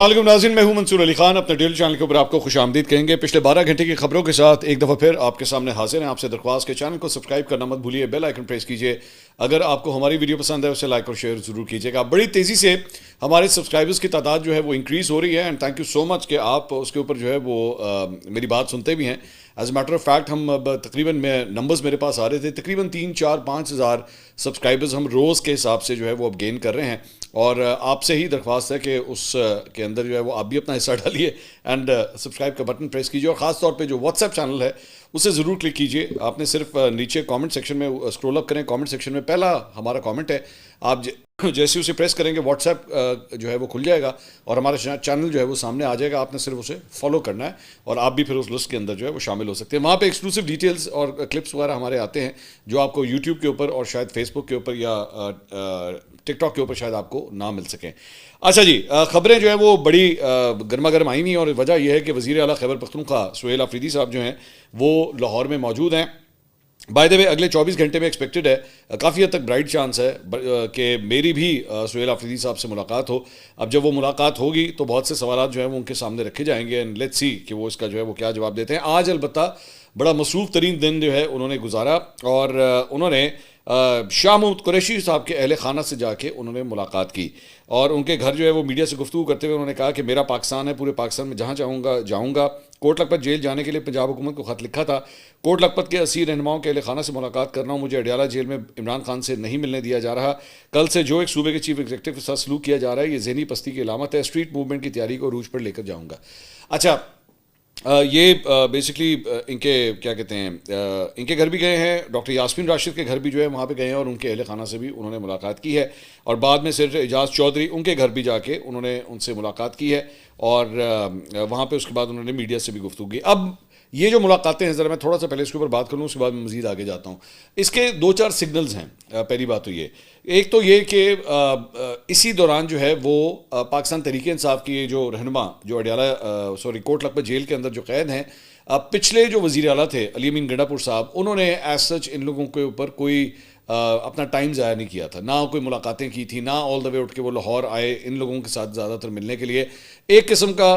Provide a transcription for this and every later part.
अलैकुम नाज़रीन, मैं हूं मंसूर अली खान। अपने डेली चैनल के ऊपर आपको खुश आमदीद कहेंगे। पिछले 12 घंटे की खबरों के साथ एक दफ़ा फिर आपके सामने हाजिर हैं। आपसे दरख्वास्त के चैनल को सब्सक्राइब करना मत भूलिए, बेल आइकन प्रेस कीजिए। अगर आपको हमारी वीडियो पसंद है उसे लाइक और शेयर ज़रूर कीजिएगा। बड़ी तेज़ी से हमारे सब्सक्राइबर्स की तादाद जो है वो इंक्रीज़ हो रही है, and thank you so much कि आप उसके ऊपर जो है वो मेरी बात सुनते भी हैं। एज मैटर ऑफ फैक्ट हम अब तकरीबन नंबर्स मेरे पास आ रहे थे, तकरीबन 3, 4, 5 हज़ार सब्सक्राइबर्स हम रोज़ के हिसाब से जो है वो अब गेन कर रहे हैं। और आपसे ही दरख्वास्त है कि उस के अंदर जो है वो आप भी अपना हिस्सा डालिए एंड सब्सक्राइब का बटन प्रेस कीजिए। और ख़ास तौर पे जो व्हाट्सएप चैनल है उसे ज़रूर क्लिक कीजिए। आपने सिर्फ नीचे कमेंट सेक्शन में स्क्रॉल अप करें, कमेंट सेक्शन में पहला हमारा कमेंट है, आप जैसे उसे प्रेस करेंगे व्हाट्सएप जो है वो खुल जाएगा और हमारा चैनल जो है वो सामने आ जाएगा। आपने सिर्फ उसे फॉलो करना है और आप भी फिर उस लिस्ट के अंदर जो है वो शामिल हो सकते हैं। वहाँ पे एक्सक्लूसिव डिटेल्स और क्लिप्स वगैरह हमारे आते हैं जो आपको यूट्यूब के ऊपर और शायद फेसबुक के ऊपर या टिकटॉक के ऊपर शायद आपको ना मिल सकें। अच्छा जी, खबरें जो है वो बड़ी गर्मा गर्म आई हुई हैं और वजह यह है कि वज़ीर आला खैबर पख्तूनख्वा सुहेल आफरीदी साहब जो हैं वो लाहौर में मौजूद हैं। बाय द वे अगले 24 घंटे में एक्सपेक्टेड है, काफ़ी हद तक ब्राइट चांस है कि मेरी भी सुहेल आफरीदी साहब से मुलाकात हो। अब जब वो मुलाकात होगी तो बहुत से सवाल जो है वो उनके सामने रखे जाएंगे एंड लेट्स सी कि वो इसका जो है वो क्या जवाब देते हैं। आज अलबत्ता बड़ा मसरूफ़ तरीन दिन जो है उन्होंने गुजारा और उन्होंने शाह महमूद कुरैशी साहब के अहल खाना से जाके उन्होंने मुलाकात की और उनके घर जो है वो मीडिया से गुफ्तगू करते हुए उन्होंने कहा कि मेरा पाकिस्तान है, पूरे पाकिस्तान में जहाँ चाहूँगा जाऊँगा। कोट लखपत जेल जाने के लिए पंजाब हुकूमत को ख़त लिखा था। कोट लखपत के 80 रहनुमाओं के अहल खाना से मुलाकात कर रहा हूँ। मुझे अडियाला जेल में इमरान खान से नहीं मिलने दिया जा रहा। कल से जो एक सूबे के चीफ एग्जीक्यूटिव के साथ सलूक किया जा रहा है ये ज़हनी पस्ती की अलामत है। स्ट्रीट मूवमेंट की तैयारी को अरूज पर लेकर जाऊँगा। अच्छा, ये बेसिकली इनके क्या कहते हैं, इनके घर भी गए हैं, डॉक्टर यास्मीन राशिद के घर भी जो है वहाँ पे गए हैं और उनके अहल खाना से भी उन्होंने मुलाकात की है। और बाद में सिर्फ एजाज चौधरी उनके घर भी जाके उन्होंने उनसे मुलाकात की है और वहाँ पे उसके बाद उन्होंने मीडिया से भी गुफ्तगू की। अब ये जो मुलाकातें हैं, ज़रा मैं थोड़ा सा पहले इसके ऊपर बात कर लूँ, उसके बाद मैं मज़ीद आगे जाता हूँ। इसके 2-4 सिग्नल्स हैं। पहली बात तो ये, एक तो ये कि इसी दौरान जो है वो पाकिस्तान तहरीक इंसाफ की जो रहनुमा जो अडियाला कोट लखपत जेल के अंदर जो कैद हैं, पिछले जो वज़ीर आला थे अली अमीन गंडापुर साहब, उन्होंने एज सच इन लोगों के ऊपर कोई अपना टाइम ज़ाया नहीं किया था, ना कोई मुलाकातें की थी, ना ऑल द वे उठ के वो लाहौर आए इन लोगों के साथ ज़्यादातर मिलने के लिए। एक किस्म का,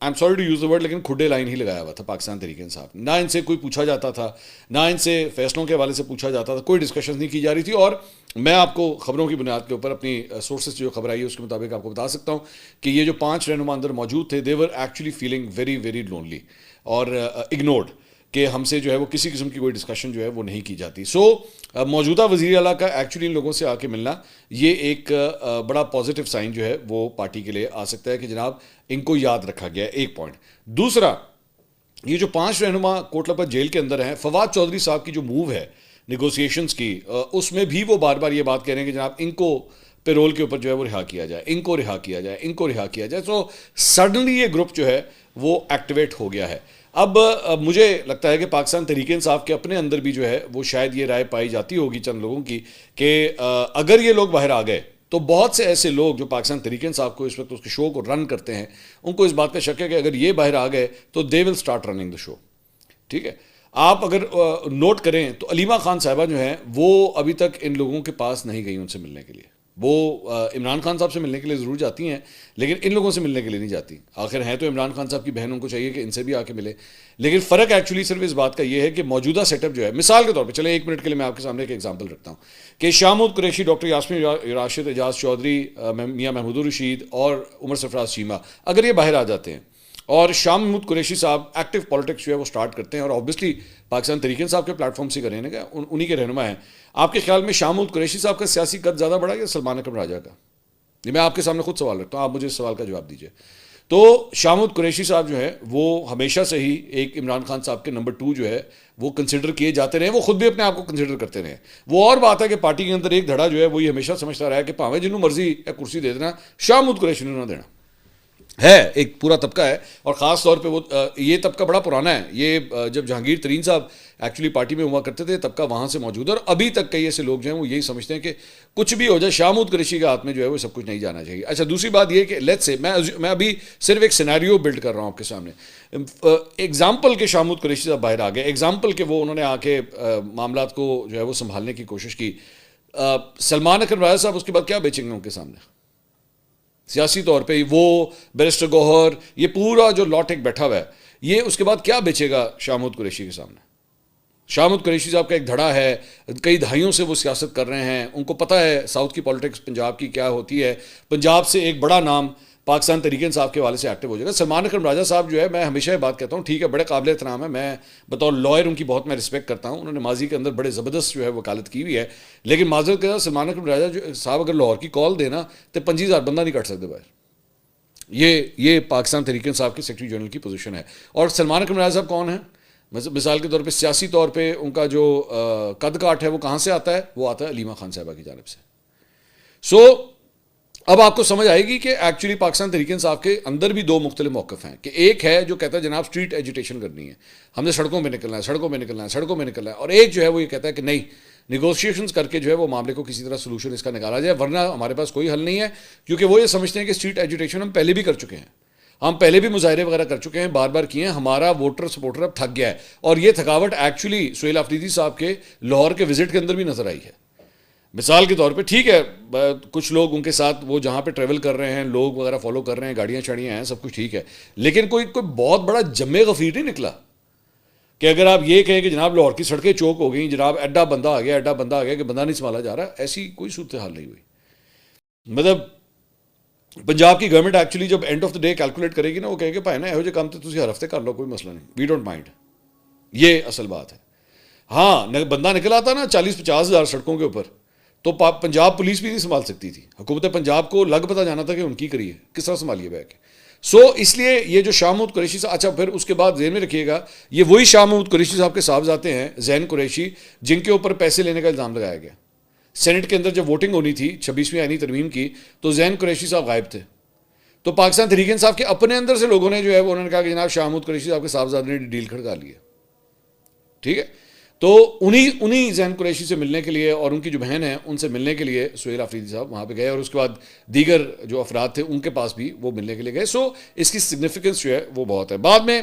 I am sorry to use the word, लेकिन खुडे लाइन ही लगाया हुआ था पाकिस्तान तहरीक इंसाफ। ना इनसे कोई पूछा जाता था, ना इनसे फैसलों के हवाले से पूछा जाता था, कोई डिस्कशन नहीं की जा रही थी। और मैं आपको खबरों की बुनियाद के ऊपर अपनी सोर्सेज से जो खबर आई है उसके मुताबिक आपको बता सकता हूँ कि ये जो 5 रहनुमा अंदर मौजूद थे, they were actually feeling very very lonely और इग्नोर्ड, कि हमसे जो है वो किसी किस्म की कोई डिस्कशन जो है वो नहीं की जाती। सो मौजूदा वज़ीर आला का एक्चुअली इन लोगों से आके मिलना ये एक बड़ा पॉजिटिव साइन जो है वो पार्टी के लिए आ सकता है कि जनाब इनको याद रखा गया है। एक पॉइंट। दूसरा, ये जो 5 रहनुमा कोट लखपत जेल के अंदर हैं, फवाद चौधरी साहब की जो मूव है निगोसिएशंस की, उसमें भी वो बार बार ये बात कह रहे हैं कि जनाब इनको पेरोल के ऊपर जो है वो रिहा किया जाए, इनको रिहा किया जाए, इनको रिहा किया जाए। तो सडनली ये ग्रुप जो है वो एक्टिवेट हो गया है। अब मुझे लगता है कि पाकिस्तान तहरीक इंसाफ के अपने अंदर भी जो है वो शायद ये राय पाई जाती होगी चंद लोगों की कि अगर ये लोग बाहर आ गए तो बहुत से ऐसे लोग जो पाकिस्तान तहरीक इंसाफ को इस वक्त उसके शो को रन करते हैं, उनको इस बात का शक है कि अगर ये बाहर आ गए तो they will start running the show. ठीक है, आप अगर नोट करें तो अलीमा खान साहिबा जो हैं वो अभी तक इन लोगों के पास नहीं गई उनसे मिलने के लिए। वो इमरान खान साहब से मिलने के लिए ज़रूर जाती हैं लेकिन इन लोगों से मिलने के लिए नहीं जाती। आखिर हैं तो इमरान खान साहब की बहन, उनको चाहिए कि इनसे भी आके मिले। लेकिन फ़र्क एक्चुअली सिर्फ इस बात का ये है कि मौजूदा सेटअप जो है, मिसाल के तौर पे चले 1 मिनट के लिए मैं आपके सामने एक एग्जांपल रखता हूँ कि शाह महमूद कुरैशी, डॉक्टर यास्मीन राशिद, एजाज चौधरी, मियाँ महमूद रशीद और उमर सरफराज चीमा अगर ये बाहर आ जाते हैं और शाह महमूद कुरैशी साहब एक्टिव पॉलिटिक्स जो है वो स्टार्ट करते हैं और ऑब्वियसली पाकिस्तान तहरीक इंसाफ के प्लेटफॉर्म से करें ना, उन्हीं के रहनुमा हैं, आपके ख्याल में शाह महमूद कुरैशी साहब का सियासी कद ज़्यादा बड़ा या सलमान अकरम राजा का? ये मैं आपके सामने खुद सवाल रखता हूँ, आप मुझे इस सवाल का जवाब दीजिए। तो शाह महमूद कुरैशी साहब जो है वो हमेशा से ही एक इमरान खान साहब के नंबर 2 जो है वो कंसिडर किए जाते रहे, वो खुद भी अपने आप को कंसिडर करते रहे। वो और बात है कि पार्टी के अंदर एक धड़ा जो है वो ये हमेशा समझता रहा है कि भावें जिन्होंने मर्जी कुर्सी दे देना, शाह महमूद कुरैशी ने ना देना है। एक पूरा तबका है और ख़ास तौर पे वो ये तबका बड़ा पुराना है। ये जब जहांगीर तरीन साहब एक्चुअली पार्टी में हुआ करते थे तबका वहाँ से मौजूद है और अभी तक कई ऐसे लोग जो हैं वो यही समझते हैं कि कुछ भी हो जाए शाह महमूद कुरैशी के हाथ में जो है वो सब कुछ नहीं जाना चाहिए। अच्छा, दूसरी बात ये कि लेट्स से मैं अभी सिर्फ एक सिनेरियो बिल्ड कर रहा हूँ आपके सामने। एग्जाम्पल के शाह महमूद कुरैशी साहब बाहर आ गए, एग्जाम्पल के वो उन्होंने आके मामलात को जो है वो संभालने की कोशिश की। सलमान अकरम राजा साहब उसके बाद क्या बेचेंगे उनके सामने? سیاسی طور پہ وہ بیرسٹر گوہر، یہ پورا جو لاٹ ایک بیٹھا ہوا ہے، یہ اس کے بعد کیا بیچے گا شاہ محمود قریشی کے سامنے؟ شاہ محمود قریشی صاحب کا ایک دھڑا ہے، کئی دہائیوں سے وہ سیاست کر رہے ہیں، ان کو پتہ ہے ساؤتھ کی پالیٹکس پنجاب کی کیا ہوتی ہے، پنجاب سے ایک بڑا نام پاکستان تحریک انصاف کے حوالے سے ایکٹیو ہو جائے گا۔ سلمان اکرم راجہ صاحب جو ہے، میں ہمیشہ یہ بات کہتا ہوں، ٹھیک ہے بڑے قابل احترام ہے، میں بطور لائر ان کی بہت میں رسپیکٹ کرتا ہوں، انہوں نے ماضی کے اندر بڑے زبردست جو ہے وکالت کی ہوئی ہے، لیکن معذرت کے ساتھ سلمان اکرم راجہ جو صاحب اگر لاہور کی کال دینا تو 25,000 بندہ نہیں کٹ سکتے باہر۔ یہ پاکستان تحریک انصاف کے سیکرٹری جنرل کی پوزیشن ہے۔ اور سلمان اکرم راجہ صاحب کون ہیں؟ مثال کے طور پہ سیاسی طور پہ ان کا جو قد کاٹ ہے وہ کہاں سے آتا ہے؟ وہ آتا ہے علیمہ خان صاحبہ کی جانب سے۔ سو اب آپ کو سمجھ آئے گی کہ ایکچولی پاکستان تحریک انصاف کے اندر بھی دو مختلف موقف ہیں، کہ ایک ہے جو کہتا ہے جناب اسٹریٹ ایجوٹیشن کرنی ہے، ہم نے سڑکوں میں نکلنا ہے، سڑکوں میں نکلنا ہے، سڑکوں میں نکلنا ہے، اور ایک جو ہے وہ یہ کہتا ہے کہ نہیں، نیگوشیشنز کر کے جو ہے وہ معاملے کو کسی طرح سولوشن اس کا نکالا جائے، ورنہ ہمارے پاس کوئی حل نہیں ہے، کیونکہ وہ یہ سمجھتے ہیں کہ اسٹریٹ ایجوٹیشن ہم پہلے بھی کر چکے ہیں، ہم پہلے بھی مظاہرے وغیرہ کر چکے ہیں، بار بار کیے ہیں، ہمارا ووٹر سپورٹر اب تھک گیا ہے، اور یہ تھکاوٹ ایکچولی سہیل آفریدی صاحب کے لاہور کے وزٹ کے اندر بھی نظر آئی ہے۔ مثال کے طور پہ ٹھیک ہے کچھ لوگ ان کے ساتھ وہ جہاں پہ ٹریول کر رہے ہیں، لوگ وغیرہ فالو کر رہے ہیں، گاڑیاں چاڑیاں ہیں، سب کچھ ٹھیک ہے، لیکن کوئی بہت بڑا جم غفیر نہیں نکلا کہ اگر آپ یہ کہیں کہ جناب لاہور کی سڑکیں چوک ہو گئیں، جناب ایڈا بندہ آ گیا کہ بندہ نہیں سنبھالا جا رہا، ایسی کوئی صورتحال نہیں ہوئی۔ مطلب پنجاب کی گورنمنٹ ایکچولی جب and of the day calculate کرے گی نا، وہ کہے گی بھائی نا یہو جے کام تو تسی ہر ہفتے کر لو، کوئی مسئلہ نہیں، وی ڈونٹ مائنڈ۔ یہ اصل بات ہے۔ ہاں بندہ نکل آتا نا 40-50 ہزار سڑکوں کے اوپر، تو پنجاب پولیس بھی نہیں سنبھال سکتی تھی، حکومت پنجاب کو لگ پتہ جانا تھا کہ ان کی کریے کس طرح سنبھالیے بیٹھ کے۔ سو اس لیے یہ جو شاہ محمود قریشی صاحب، اچھا پھر اس کے بعد ذہن میں رکھیے گا، یہ وہی شاہ محمود قریشی صاحب کے صاحبزادے ہیں زین قریشی، جن کے اوپر پیسے لینے کا الزام لگایا گیا۔ سینٹ کے اندر جب ووٹنگ ہونی تھی 26ویں آئینی ترمیم کی، تو زین قریشی صاحب غائب تھے، تو پاکستان تحریک انصاف کے اپنے اندر سے لوگوں نے جو ہے وہ انہوں نے کہا کہ جناب شاہ محمود قریشی صاحب کے صاحبزادے نے ڈیل کھڑکا لی ہے، ٹھیک ہے۔ تو انہی زین قریشی سے ملنے کے لیے اور ان کی جو بہن ہیں ان سے ملنے کے لیے سہیل آفریدی صاحب وہاں پہ گئے، اور اس کے بعد دیگر جو افراد تھے ان کے پاس بھی وہ ملنے کے لیے گئے۔ سو اس کی سگنیفیکنس جو ہے وہ بہت ہے۔ بعد میں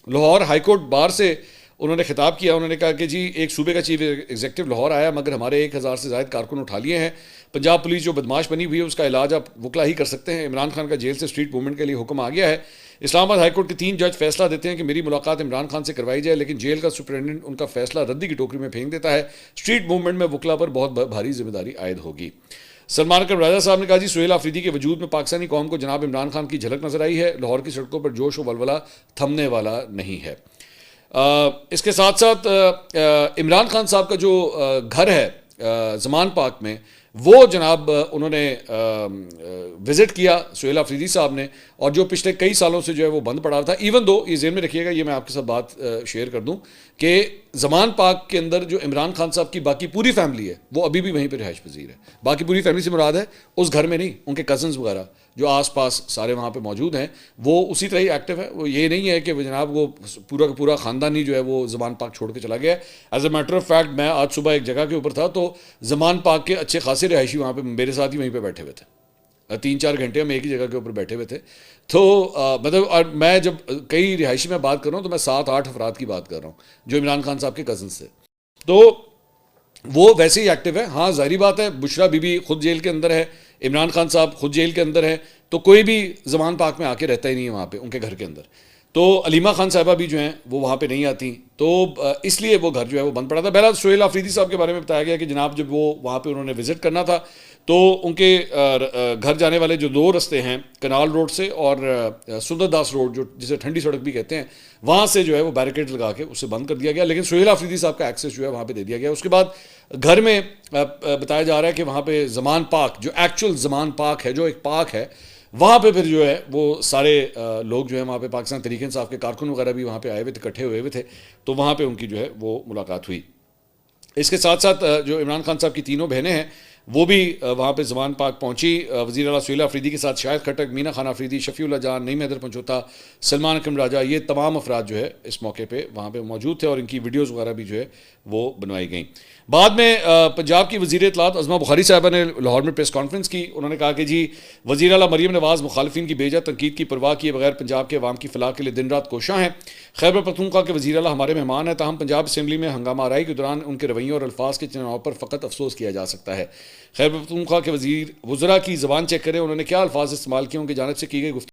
لاہور ہائی کورٹ بار سے انہوں نے خطاب کیا، انہوں نے کہا کہ جی ایک صوبے کا چیف ایگزیکٹو لاہور آیا، مگر ہمارے 1,000 سے زائد کارکن اٹھا لیے ہیں، پنجاب پولیس جو بدماش بنی ہوئی ہے اس کا علاج آپ وکلا ہی کر سکتے ہیں، عمران خان کا جیل سے اسٹریٹ موومنٹ کے لیے حکم آ گیا ہے۔ اسلام آباد ہائی کورٹ کے 3 جج فیصلہ دیتے ہیں کہ میری ملاقات عمران خان سے کروائی جائے، لیکن جیل کا سپرنٹینڈنٹ ان کا فیصلہ ردی کی ٹوکری میں پھینک دیتا ہے، اسٹریٹ موومنٹ میں وکلا پر بہت بھاری ذمہ داری عائد ہوگی۔ سلمان اکرم راجہ صاحب نے کہا جی سہیل آفریدی کے وجود میں پاکستانی قوم کو جناب عمران خان کی جھلک نظر آئی ہے، لاہور کی سڑکوں پر جوش و ولولہ تھمنے والا نہیں ہے۔ اس کے ساتھ ساتھ عمران خان صاحب کا جو گھر ہے زمان پاک میں، وہ جناب انہوں نے وزٹ کیا سہیل آفریدی صاحب نے، اور جو پچھلے کئی سالوں سے جو ہے وہ بند پڑا تھا، ایون دو یہ ذہن میں رکھیے گا، یہ میں آپ کے ساتھ بات شیئر کر دوں کہ زمان پاک کے اندر جو عمران خان صاحب کی باقی پوری فیملی ہے وہ ابھی بھی وہیں پہ رہائش پذیر ہے، باقی پوری فیملی سے مراد ہے اس گھر میں نہیں، ان کے کزنز وغیرہ جو آس پاس سارے وہاں پہ موجود ہیں وہ اسی طرح ہی ایکٹیو ہے۔ وہ یہ نہیں ہے کہ جناب وہ پورا کا پورا خاندان ہی جو ہے وہ زمان پاک چھوڑ کے چلا گیا ہے۔ As a matter of fact میں آج صبح ایک جگہ کے اوپر تھا، تو زمان پاک کے اچھے خاصے رہائشی وہاں پہ میرے ساتھ ہی وہیں پہ بیٹھے ہوئے تھے، 3-4 گھنٹے ہم ایک ہی جگہ کے اوپر بیٹھے ہوئے تھے۔ تو مطلب اور میں جب کئی رہائشی میں بات کر رہا ہوں تو میں 7-8 افراد کی بات کر رہا ہوں جو عمران خان صاحب کے کزنس تھے، تو وہ ویسے ہی ایکٹیو ہے۔ ہاں ظاہری بات ہے بشرا بی بی خود جیل کے اندر ہے، عمران خان صاحب خود جیل کے اندر ہے، تو کوئی بھی زمان پاک میں آ کے رہتا ہی نہیں ہے وہاں پہ ان کے گھر کے اندر، تو علیمہ خان صاحبہ بھی جو ہیں وہ وہاں پہ نہیں آتی، تو اس لیے وہ گھر جو ہے وہ بند پڑا تھا۔ بہرحال سہیل آفریدی صاحب کے بارے میں بتایا گیا کہ جناب جب وہ وہاں پہ انہوں نے وزٹ کرنا تھا تو ان کے گھر جانے والے جو 2 رستے ہیں کنال روڈ سے اور سندر داس روڈ جو جسے ٹھنڈی سڑک بھی کہتے ہیں، وہاں سے جو ہے وہ بیریکیڈ لگا کے اسے بند کر دیا گیا، لیکن سہیل آفریدی صاحب کا ایکسیس جو ہے وہاں پہ دے دیا گیا۔ اس کے بعد گھر میں بتایا جا رہا ہے کہ وہاں پہ زمان پاک جو ایکچوئل زمان پاک ہے، جو ایک پاک ہے، وہاں پہ پھر جو ہے وہ سارے لوگ جو ہے وہاں پہ پاکستان تحریک انصاف کے کارکن وغیرہ بھی وہاں پہ آئے ہوئے تھے، اکٹھے ہوئے تھے، تو وہاں پہ ان کی جو ہے وہ ملاقات ہوئی۔ اس کے ساتھ ساتھ جو عمران خان صاحب کی 3 بہنیں ہیں وہ بھی وہاں پہ زمان پاک پہنچی، وزیر اعلیٰ سہیل آفریدی کے ساتھ شاہد خٹک، مینا خان آفریدی، شفیع اللہ جان، نعیم حیدر پنچوتا، سلمان اکرم راجہ، یہ تمام افراد جو ہے اس موقع پہ وہاں پہ موجود تھے، اور ان کی ویڈیوز وغیرہ بھی جو ہے وہ بنوائی گئیں۔ بعد میں پنجاب کی وزیر اطلاعات عظمیٰ بخاری صاحبہ نے لاہور میں پریس کانفرنس کی، انہوں نے کہا کہ جی وزیر اعلیٰ مریم نواز مخالفین کی بے جا تنقید کی پرواہ کیے بغیر پنجاب کے عوام کی فلاح کے لیے دن رات کوشاں ہیں۔ خیبر پختونخوا کے وزیر اعلیٰ ہمارے مہمان ہیں، تاہم پنجاب اسمبلی میں ہنگامہ آرائی کے دوران ان کے رویوں اور الفاظ کے چناؤ پر فقط افسوس کیا جا سکتا ہے۔ خیر پختونخوا کے وزراء کی زبان چیک کریں، انہوں نے کیا الفاظ استعمال کیے، ان کی جانب سے کی گئی گفتگو